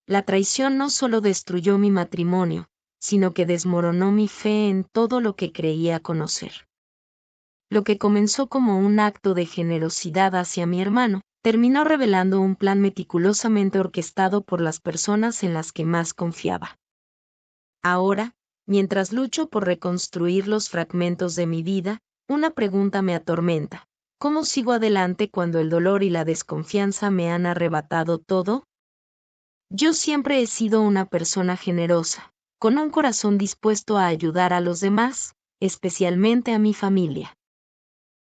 La traición no solo destruyó mi matrimonio, sino que desmoronó mi fe en todo lo que creía conocer. Lo que comenzó como un acto de generosidad hacia mi hermano, terminó revelando un plan meticulosamente orquestado por las personas en las que más confiaba. Ahora, mientras lucho por reconstruir los fragmentos de mi vida, una pregunta me atormenta. ¿Cómo sigo adelante cuando el dolor y la desconfianza me han arrebatado todo? Yo siempre he sido una persona generosa, con un corazón dispuesto a ayudar a los demás, especialmente a mi familia.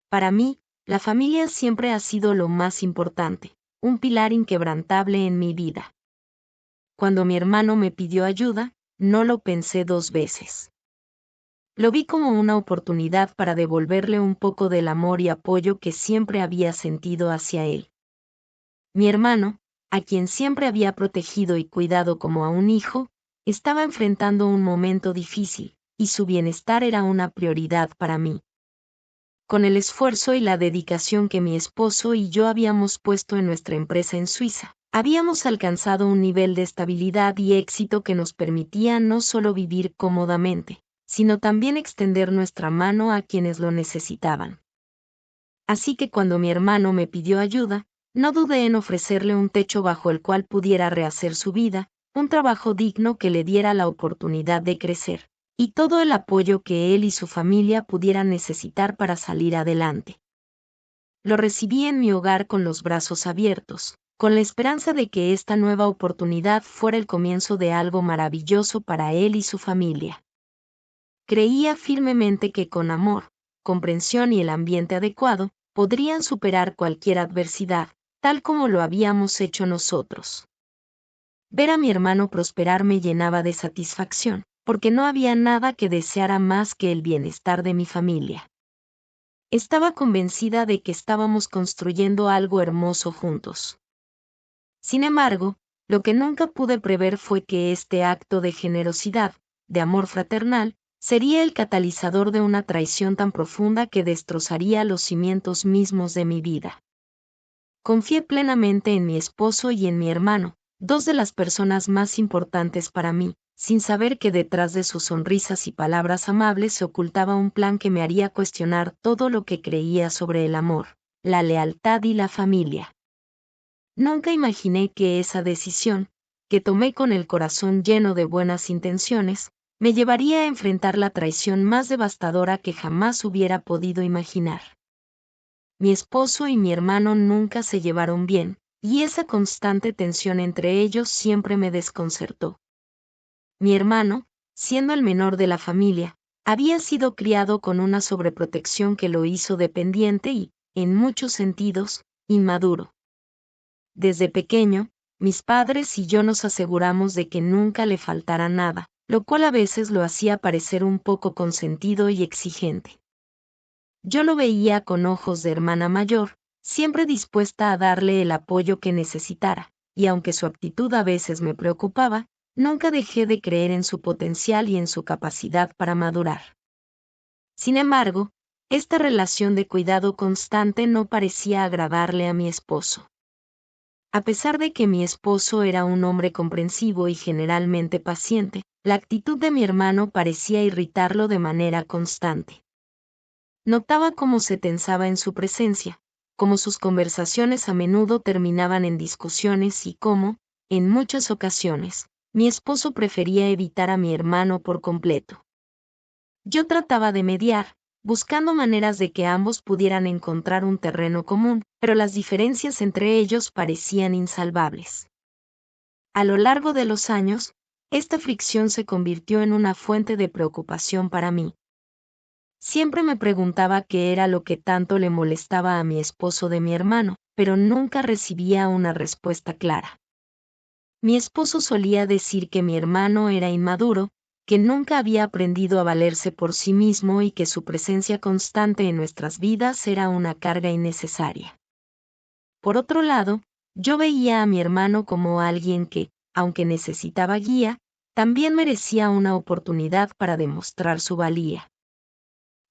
Para mí, la familia siempre ha sido lo más importante, un pilar inquebrantable en mi vida. Cuando mi hermano me pidió ayuda, no lo pensé 2 veces. Lo vi como una oportunidad para devolverle un poco del amor y apoyo que siempre había sentido hacia él. Mi hermano, a quien siempre había protegido y cuidado como a un hijo, estaba enfrentando un momento difícil, y su bienestar era una prioridad para mí. Con el esfuerzo y la dedicación que mi esposo y yo habíamos puesto en nuestra empresa en Suiza, habíamos alcanzado un nivel de estabilidad y éxito que nos permitía no solo vivir cómodamente, sino también extender nuestra mano a quienes lo necesitaban. Así que cuando mi hermano me pidió ayuda, no dudé en ofrecerle un techo bajo el cual pudiera rehacer su vida, un trabajo digno que le diera la oportunidad de crecer, y todo el apoyo que él y su familia pudieran necesitar para salir adelante. Lo recibí en mi hogar con los brazos abiertos, con la esperanza de que esta nueva oportunidad fuera el comienzo de algo maravilloso para él y su familia. Creía firmemente que con amor, comprensión y el ambiente adecuado, podrían superar cualquier adversidad, tal como lo habíamos hecho nosotros. Ver a mi hermano prosperar me llenaba de satisfacción, porque no había nada que deseara más que el bienestar de mi familia. Estaba convencida de que estábamos construyendo algo hermoso juntos. Sin embargo, lo que nunca pude prever fue que este acto de generosidad, de amor fraternal, sería el catalizador de una traición tan profunda que destrozaría los cimientos mismos de mi vida. Confié plenamente en mi esposo y en mi hermano, dos de las personas más importantes para mí, sin saber que detrás de sus sonrisas y palabras amables se ocultaba un plan que me haría cuestionar todo lo que creía sobre el amor, la lealtad y la familia. Nunca imaginé que esa decisión, que tomé con el corazón lleno de buenas intenciones, me llevaría a enfrentar la traición más devastadora que jamás hubiera podido imaginar. Mi esposo y mi hermano nunca se llevaron bien, y esa constante tensión entre ellos siempre me desconcertó. Mi hermano, siendo el menor de la familia, había sido criado con una sobreprotección que lo hizo dependiente y, en muchos sentidos, inmaduro. Desde pequeño, mis padres y yo nos aseguramos de que nunca le faltara nada, lo cual a veces lo hacía parecer un poco consentido y exigente. Yo lo veía con ojos de hermana mayor, siempre dispuesta a darle el apoyo que necesitara, y aunque su actitud a veces me preocupaba, nunca dejé de creer en su potencial y en su capacidad para madurar. Sin embargo, esta relación de cuidado constante no parecía agradarle a mi esposo. A pesar de que mi esposo era un hombre comprensivo y generalmente paciente, la actitud de mi hermano parecía irritarlo de manera constante. Notaba cómo se tensaba en su presencia, cómo sus conversaciones a menudo terminaban en discusiones y cómo, en muchas ocasiones, mi esposo prefería evitar a mi hermano por completo. Yo trataba de mediar, buscando maneras de que ambos pudieran encontrar un terreno común, pero las diferencias entre ellos parecían insalvables. A lo largo de los años, esta fricción se convirtió en una fuente de preocupación para mí. Siempre me preguntaba qué era lo que tanto le molestaba a mi esposo de mi hermano, pero nunca recibía una respuesta clara. Mi esposo solía decir que mi hermano era inmaduro, que nunca había aprendido a valerse por sí mismo y que su presencia constante en nuestras vidas era una carga innecesaria. Por otro lado, yo veía a mi hermano como alguien que, aunque necesitaba guía, también merecía una oportunidad para demostrar su valía.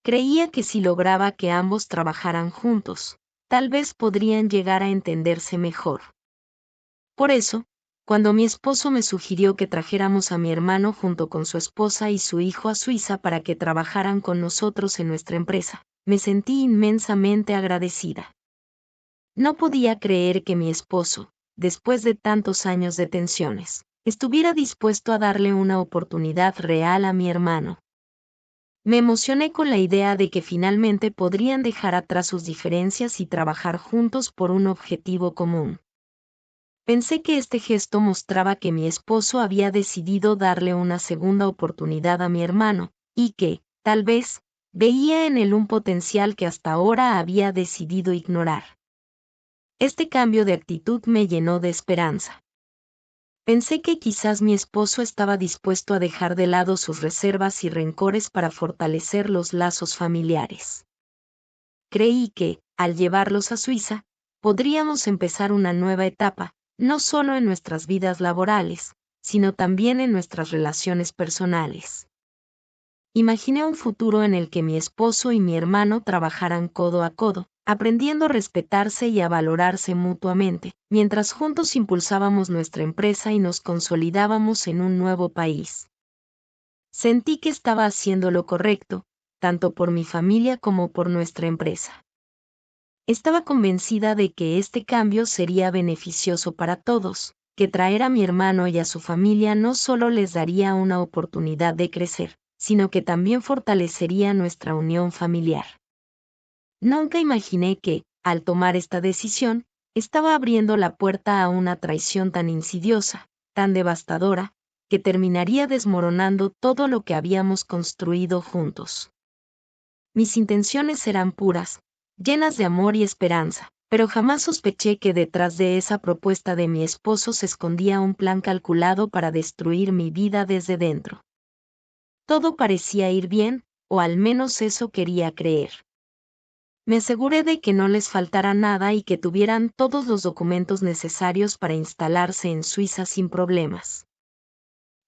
Creía que si lograba que ambos trabajaran juntos, tal vez podrían llegar a entenderse mejor. Por eso, Cuando mi esposo me sugirió que trajéramos a mi hermano junto con su esposa y su hijo a Suiza para que trabajaran con nosotros en nuestra empresa, me sentí inmensamente agradecida. No podía creer que mi esposo, después de tantos años de tensiones, estuviera dispuesto a darle una oportunidad real a mi hermano. Me emocioné con la idea de que finalmente podrían dejar atrás sus diferencias y trabajar juntos por un objetivo común. Pensé que este gesto mostraba que mi esposo había decidido darle una segunda oportunidad a mi hermano, y que, tal vez, veía en él un potencial que hasta ahora había decidido ignorar. Este cambio de actitud me llenó de esperanza. Pensé que quizás mi esposo estaba dispuesto a dejar de lado sus reservas y rencores para fortalecer los lazos familiares. Creí que, al llevarlos a Suiza, podríamos empezar una nueva etapa, no solo en nuestras vidas laborales, sino también en nuestras relaciones personales. Imaginé un futuro en el que mi esposo y mi hermano trabajaran codo a codo, aprendiendo a respetarse y a valorarse mutuamente, mientras juntos impulsábamos nuestra empresa y nos consolidábamos en un nuevo país. Sentí que estaba haciendo lo correcto, tanto por mi familia como por nuestra empresa. Estaba convencida de que este cambio sería beneficioso para todos, que traer a mi hermano y a su familia no solo les daría una oportunidad de crecer, sino que también fortalecería nuestra unión familiar. Nunca imaginé que, al tomar esta decisión, estaba abriendo la puerta a una traición tan insidiosa, tan devastadora, que terminaría desmoronando todo lo que habíamos construido juntos. Mis intenciones eran puras, llenas de amor y esperanza, pero jamás sospeché que detrás de esa propuesta de mi esposo se escondía un plan calculado para destruir mi vida desde dentro. Todo parecía ir bien, o al menos eso quería creer. Me aseguré de que no les faltara nada y que tuvieran todos los documentos necesarios para instalarse en Suiza sin problemas.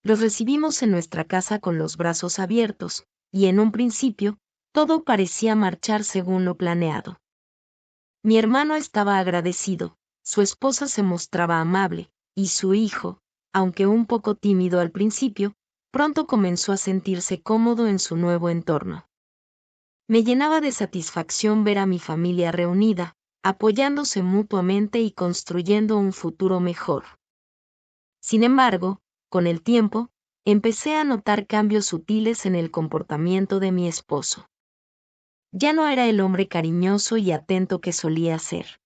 Los recibimos en nuestra casa con los brazos abiertos, y en un principio, todo parecía marchar según lo planeado. Mi hermano estaba agradecido, su esposa se mostraba amable, y su hijo, aunque un poco tímido al principio, pronto comenzó a sentirse cómodo en su nuevo entorno. Me llenaba de satisfacción ver a mi familia reunida, apoyándose mutuamente y construyendo un futuro mejor. Sin embargo, con el tiempo, empecé a notar cambios sutiles en el comportamiento de mi esposo. Ya no era el hombre cariñoso y atento que solía ser.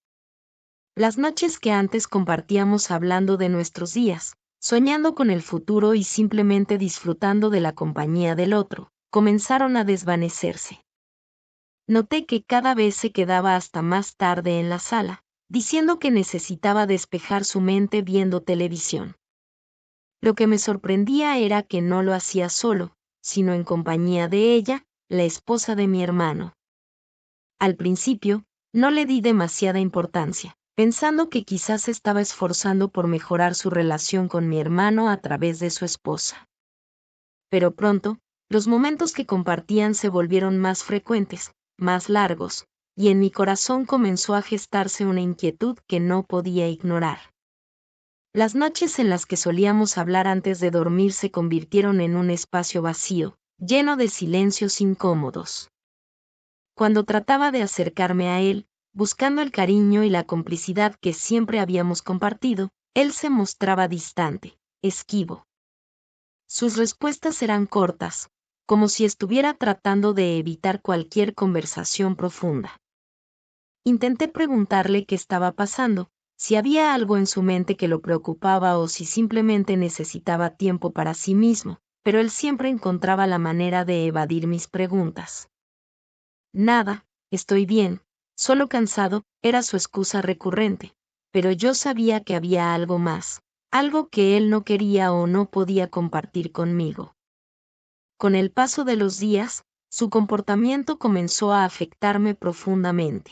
Las noches que antes compartíamos hablando de nuestros días, soñando con el futuro y simplemente disfrutando de la compañía del otro, comenzaron a desvanecerse. Noté que cada vez se quedaba hasta más tarde en la sala, diciendo que necesitaba despejar su mente viendo televisión. Lo que me sorprendía era que no lo hacía solo, sino en compañía de ella, la esposa de mi hermano. Al principio, no le di demasiada importancia, pensando que quizás se estaba esforzando por mejorar su relación con mi hermano a través de su esposa. Pero pronto, los momentos que compartían se volvieron más frecuentes, más largos, y en mi corazón comenzó a gestarse una inquietud que no podía ignorar. Las noches en las que solíamos hablar antes de dormir se convirtieron en un espacio vacío, lleno de silencios incómodos. Cuando trataba de acercarme a él, buscando el cariño y la complicidad que siempre habíamos compartido, él se mostraba distante, esquivo. Sus respuestas eran cortas, como si estuviera tratando de evitar cualquier conversación profunda. Intenté preguntarle qué estaba pasando, si había algo en su mente que lo preocupaba o si simplemente necesitaba tiempo para sí mismo, pero él siempre encontraba la manera de evadir mis preguntas. Nada, estoy bien, solo cansado, era su excusa recurrente, pero yo sabía que había algo más, algo que él no quería o no podía compartir conmigo. Con el paso de los días, su comportamiento comenzó a afectarme profundamente.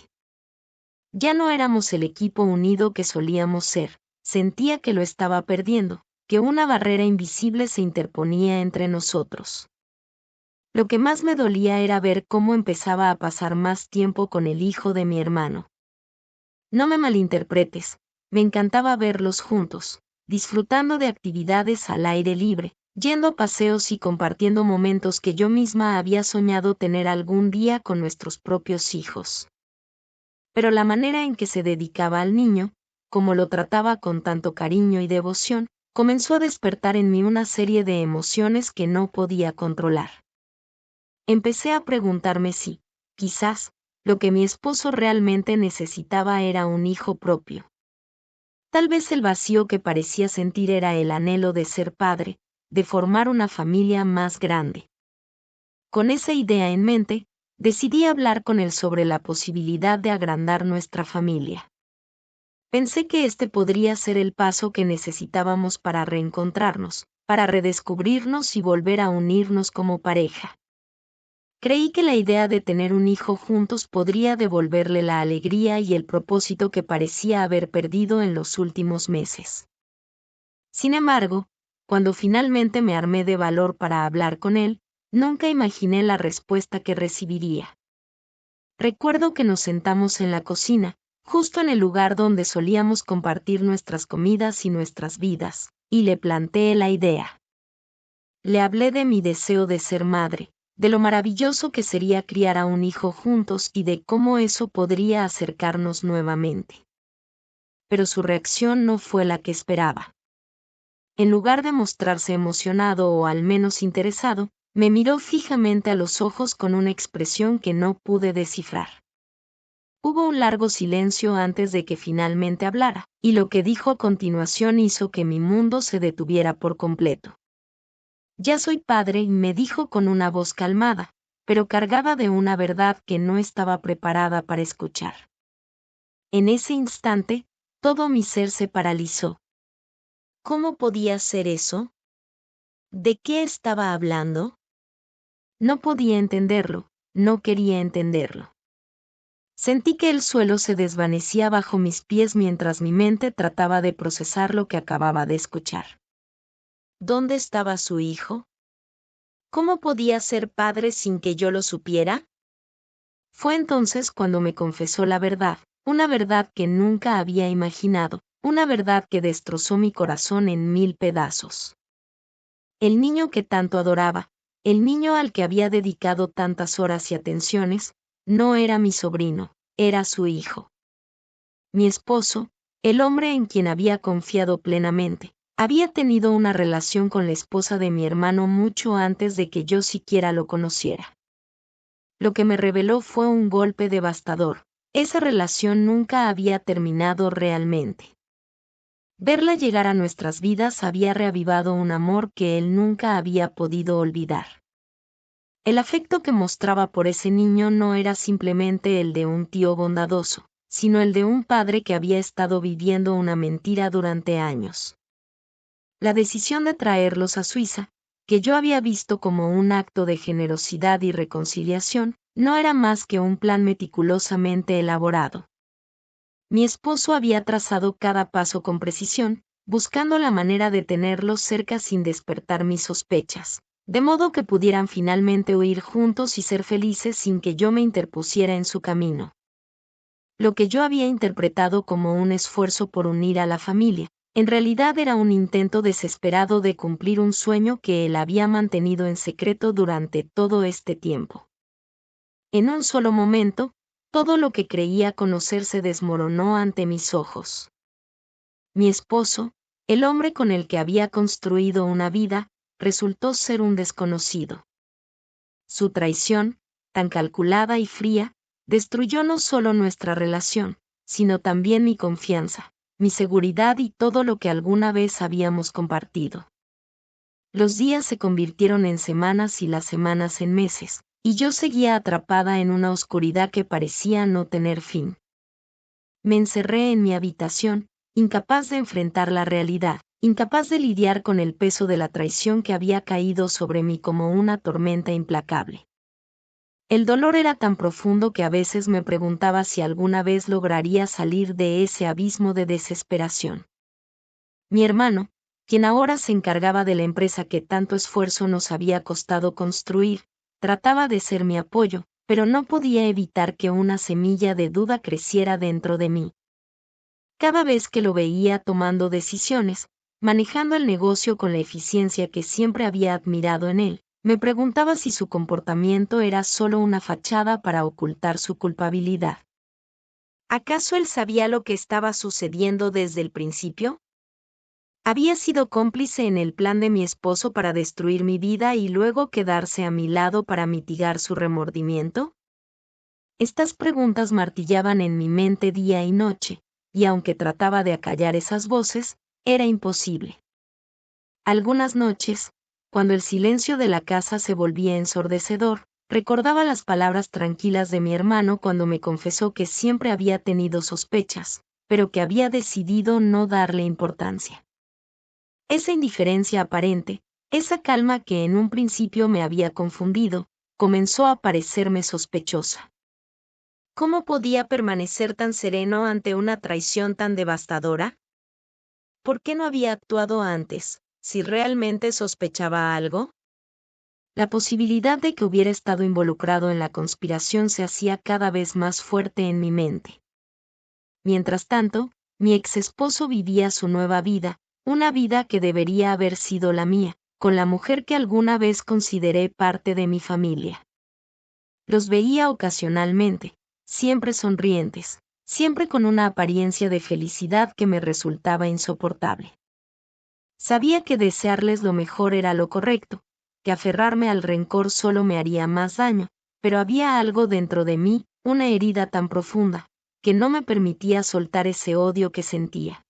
Ya no éramos el equipo unido que solíamos ser, sentía que lo estaba perdiendo, que una barrera invisible se interponía entre nosotros. Lo que más me dolía era ver cómo empezaba a pasar más tiempo con el hijo de mi hermano. No me malinterpretes, me encantaba verlos juntos, disfrutando de actividades al aire libre, yendo a paseos y compartiendo momentos que yo misma había soñado tener algún día con nuestros propios hijos. Pero la manera en que se dedicaba al niño, como lo trataba con tanto cariño y devoción, comenzó a despertar en mí una serie de emociones que no podía controlar. Empecé a preguntarme si, quizás, lo que mi esposo realmente necesitaba era un hijo propio. Tal vez el vacío que parecía sentir era el anhelo de ser padre, de formar una familia más grande. Con esa idea en mente, decidí hablar con él sobre la posibilidad de agrandar nuestra familia. Pensé que este podría ser el paso que necesitábamos para reencontrarnos, para redescubrirnos y volver a unirnos como pareja. Creí que la idea de tener un hijo juntos podría devolverle la alegría y el propósito que parecía haber perdido en los últimos meses. Sin embargo, cuando finalmente me armé de valor para hablar con él, nunca imaginé la respuesta que recibiría. Recuerdo que nos sentamos en la cocina, justo en el lugar donde solíamos compartir nuestras comidas y nuestras vidas, y le planteé la idea. Le hablé de mi deseo de ser madre, de lo maravilloso que sería criar a un hijo juntos y de cómo eso podría acercarnos nuevamente. Pero su reacción no fue la que esperaba. En lugar de mostrarse emocionado o al menos interesado, me miró fijamente a los ojos con una expresión que no pude descifrar. Hubo un largo silencio antes de que finalmente hablara, y lo que dijo a continuación hizo que mi mundo se detuviera por completo. Ya soy padre, me dijo con una voz calmada, pero cargada de una verdad que no estaba preparada para escuchar. En ese instante, todo mi ser se paralizó. ¿Cómo podía ser eso? ¿De qué estaba hablando? No podía entenderlo, no quería entenderlo. Sentí que el suelo se desvanecía bajo mis pies mientras mi mente trataba de procesar lo que acababa de escuchar. ¿Dónde estaba su hijo? ¿Cómo podía ser padre sin que yo lo supiera? Fue entonces cuando me confesó la verdad, una verdad que nunca había imaginado, una verdad que destrozó mi corazón en 1000 pedazos. El niño que tanto adoraba, el niño al que había dedicado tantas horas y atenciones, no era mi sobrino, era su hijo. Mi esposo, el hombre en quien había confiado plenamente, había tenido una relación con la esposa de mi hermano mucho antes de que yo siquiera lo conociera. Lo que me reveló fue un golpe devastador. Esa relación nunca había terminado realmente. Verla llegar a nuestras vidas había reavivado un amor que él nunca había podido olvidar. El afecto que mostraba por ese niño no era simplemente el de un tío bondadoso, sino el de un padre que había estado viviendo una mentira durante años. La decisión de traerlos a Suiza, que yo había visto como un acto de generosidad y reconciliación, no era más que un plan meticulosamente elaborado. Mi esposo había trazado cada paso con precisión, buscando la manera de tenerlos cerca sin despertar mis sospechas, de modo que pudieran finalmente huir juntos y ser felices sin que yo me interpusiera en su camino. Lo que yo había interpretado como un esfuerzo por unir a la familia, en realidad era un intento desesperado de cumplir un sueño que él había mantenido en secreto durante todo este tiempo. En un solo momento, todo lo que creía conocer se desmoronó ante mis ojos. Mi esposo, el hombre con el que había construido una vida, resultó ser un desconocido. Su traición, tan calculada y fría, destruyó no solo nuestra relación, sino también mi confianza, mi seguridad y todo lo que alguna vez habíamos compartido. Los días se convirtieron en semanas y las semanas en meses, y yo seguía atrapada en una oscuridad que parecía no tener fin. Me encerré en mi habitación, incapaz de enfrentar la realidad, incapaz de lidiar con el peso de la traición que había caído sobre mí como una tormenta implacable. El dolor era tan profundo que a veces me preguntaba si alguna vez lograría salir de ese abismo de desesperación. Mi hermano, quien ahora se encargaba de la empresa que tanto esfuerzo nos había costado construir, trataba de ser mi apoyo, pero no podía evitar que una semilla de duda creciera dentro de mí. Cada vez que lo veía tomando decisiones, manejando el negocio con la eficiencia que siempre había admirado en él. Me preguntaba si su comportamiento era solo una fachada para ocultar su culpabilidad. ¿Acaso él sabía lo que estaba sucediendo desde el principio? ¿Había sido cómplice en el plan de mi esposo para destruir mi vida y luego quedarse a mi lado para mitigar su remordimiento? Estas preguntas martillaban en mi mente día y noche, y aunque trataba de acallar esas voces, era imposible. Algunas noches, cuando el silencio de la casa se volvía ensordecedor, recordaba las palabras tranquilas de mi hermano cuando me confesó que siempre había tenido sospechas, pero que había decidido no darle importancia. Esa indiferencia aparente, esa calma que en un principio me había confundido, comenzó a parecerme sospechosa. ¿Cómo podía permanecer tan sereno ante una traición tan devastadora? ¿Por qué no había actuado antes, si realmente sospechaba algo? La posibilidad de que hubiera estado involucrado en la conspiración se hacía cada vez más fuerte en mi mente. Mientras tanto, mi ex esposo vivía su nueva vida, una vida que debería haber sido la mía, con la mujer que alguna vez consideré parte de mi familia. Los veía ocasionalmente, siempre sonrientes, siempre con una apariencia de felicidad que me resultaba insoportable. Sabía que desearles lo mejor era lo correcto, que aferrarme al rencor solo me haría más daño, pero había algo dentro de mí, una herida tan profunda, que no me permitía soltar ese odio que sentía.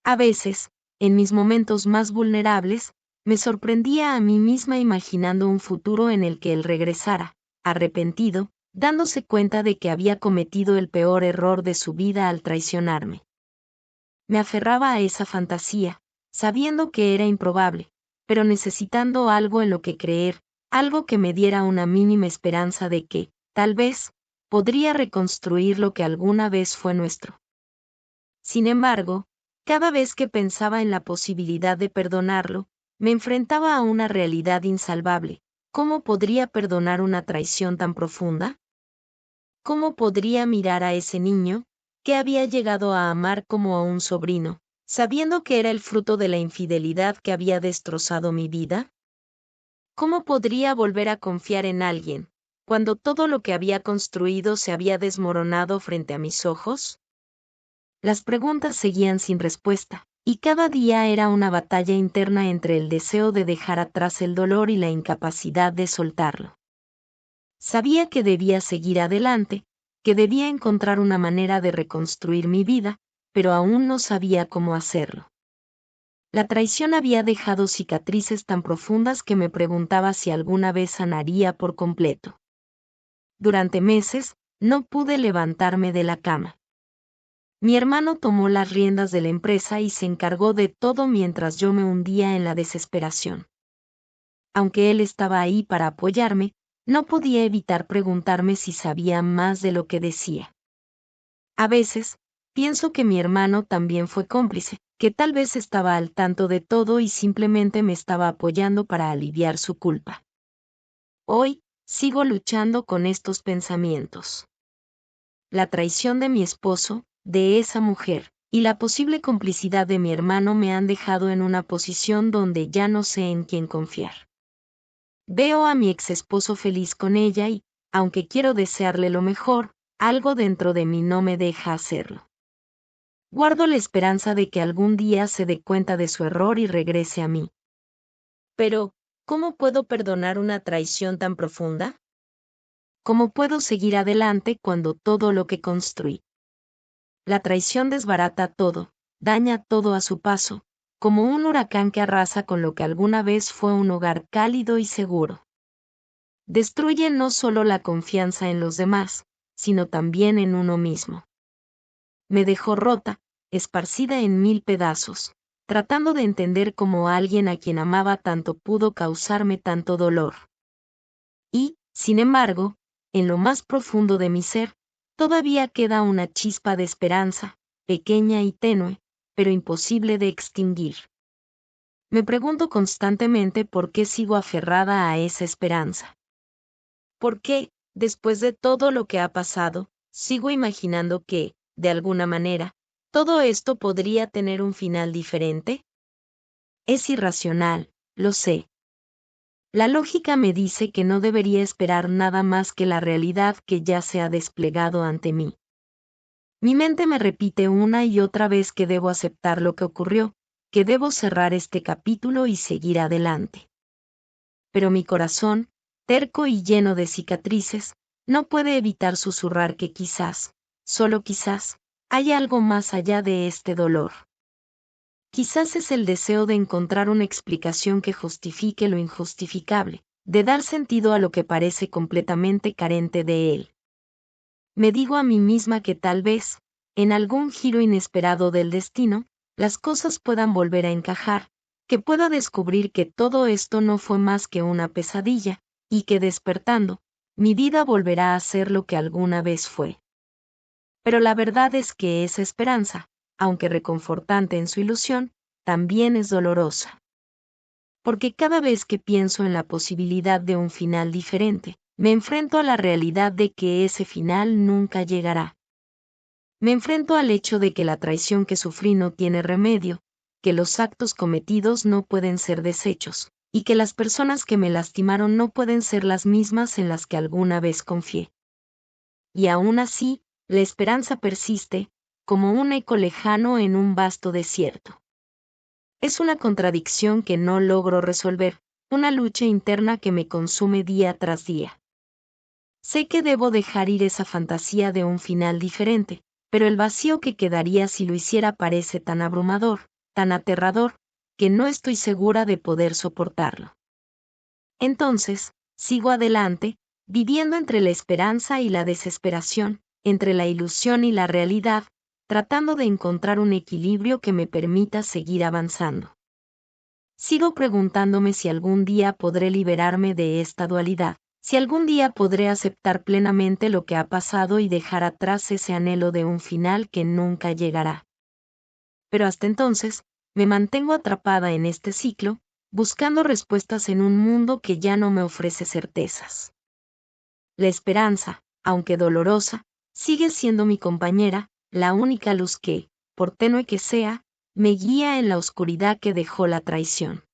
A veces, en mis momentos más vulnerables, me sorprendía a mí misma imaginando un futuro en el que él regresara, arrepentido, dándose cuenta de que había cometido el peor error de su vida al traicionarme. Me aferraba a esa fantasía, sabiendo que era improbable, pero necesitando algo en lo que creer, algo que me diera una mínima esperanza de que, tal vez, podría reconstruir lo que alguna vez fue nuestro. Sin embargo, cada vez que pensaba en la posibilidad de perdonarlo, me enfrentaba a una realidad insalvable. ¿Cómo podría perdonar una traición tan profunda? ¿Cómo podría mirar a ese niño, que había llegado a amar como a un sobrino, sabiendo que era el fruto de la infidelidad que había destrozado mi vida? ¿Cómo podría volver a confiar en alguien, cuando todo lo que había construido se había desmoronado frente a mis ojos? Las preguntas seguían sin respuesta, y cada día era una batalla interna entre el deseo de dejar atrás el dolor y la incapacidad de soltarlo. Sabía que debía seguir adelante, que debía encontrar una manera de reconstruir mi vida, pero aún no sabía cómo hacerlo. La traición había dejado cicatrices tan profundas que me preguntaba si alguna vez sanaría por completo. Durante meses, no pude levantarme de la cama. Mi hermano tomó las riendas de la empresa y se encargó de todo mientras yo me hundía en la desesperación. Aunque él estaba ahí para apoyarme, no podía evitar preguntarme si sabía más de lo que decía. A veces, pienso que mi hermano también fue cómplice, que tal vez estaba al tanto de todo y simplemente me estaba apoyando para aliviar su culpa. Hoy, sigo luchando con estos pensamientos. La traición de mi esposo, de esa mujer, y la posible complicidad de mi hermano me han dejado en una posición donde ya no sé en quién confiar. Veo a mi ex esposo feliz con ella y, aunque quiero desearle lo mejor, algo dentro de mí no me deja hacerlo. Guardo la esperanza de que algún día se dé cuenta de su error y regrese a mí. Pero, ¿cómo puedo perdonar una traición tan profunda? ¿Cómo puedo seguir adelante cuando todo lo que construí? La traición desbarata todo, daña todo a su paso, como un huracán que arrasa con lo que alguna vez fue un hogar cálido y seguro. Destruye no solo la confianza en los demás, sino también en uno mismo. Me dejó rota, esparcida en 1000 pedazos, tratando de entender cómo alguien a quien amaba tanto pudo causarme tanto dolor. Y, sin embargo, en lo más profundo de mi ser, todavía queda una chispa de esperanza, pequeña y tenue, pero imposible de extinguir. Me pregunto constantemente por qué sigo aferrada a esa esperanza. ¿Por qué, después de todo lo que ha pasado, sigo imaginando que, de alguna manera, todo esto podría tener un final diferente? Es irracional, lo sé. La lógica me dice que no debería esperar nada más que la realidad que ya se ha desplegado ante mí. Mi mente me repite una y otra vez que debo aceptar lo que ocurrió, que debo cerrar este capítulo y seguir adelante. Pero mi corazón, terco y lleno de cicatrices, no puede evitar susurrar que quizás, solo quizás, hay algo más allá de este dolor. Quizás es el deseo de encontrar una explicación que justifique lo injustificable, de dar sentido a lo que parece completamente carente de él. Me digo a mí misma que tal vez, en algún giro inesperado del destino, las cosas puedan volver a encajar, que pueda descubrir que todo esto no fue más que una pesadilla, y que despertando, mi vida volverá a ser lo que alguna vez fue. Pero la verdad es que esa esperanza, aunque reconfortante en su ilusión, también es dolorosa. Porque cada vez que pienso en la posibilidad de un final diferente, me enfrento a la realidad de que ese final nunca llegará. Me enfrento al hecho de que la traición que sufrí no tiene remedio, que los actos cometidos no pueden ser deshechos, y que las personas que me lastimaron no pueden ser las mismas en las que alguna vez confié. Y aún así, la esperanza persiste, como un eco lejano en un vasto desierto. Es una contradicción que no logro resolver, una lucha interna que me consume día tras día. Sé que debo dejar ir esa fantasía de un final diferente, pero el vacío que quedaría si lo hiciera parece tan abrumador, tan aterrador, que no estoy segura de poder soportarlo. Entonces, sigo adelante, viviendo entre la esperanza y la desesperación, entre la ilusión y la realidad, tratando de encontrar un equilibrio que me permita seguir avanzando. Sigo preguntándome si algún día podré liberarme de esta dualidad, si algún día podré aceptar plenamente lo que ha pasado y dejar atrás ese anhelo de un final que nunca llegará. Pero hasta entonces, me mantengo atrapada en este ciclo, buscando respuestas en un mundo que ya no me ofrece certezas. La esperanza, aunque dolorosa, sigue siendo mi compañera, la única luz que, por tenue que sea, me guía en la oscuridad que dejó la traición.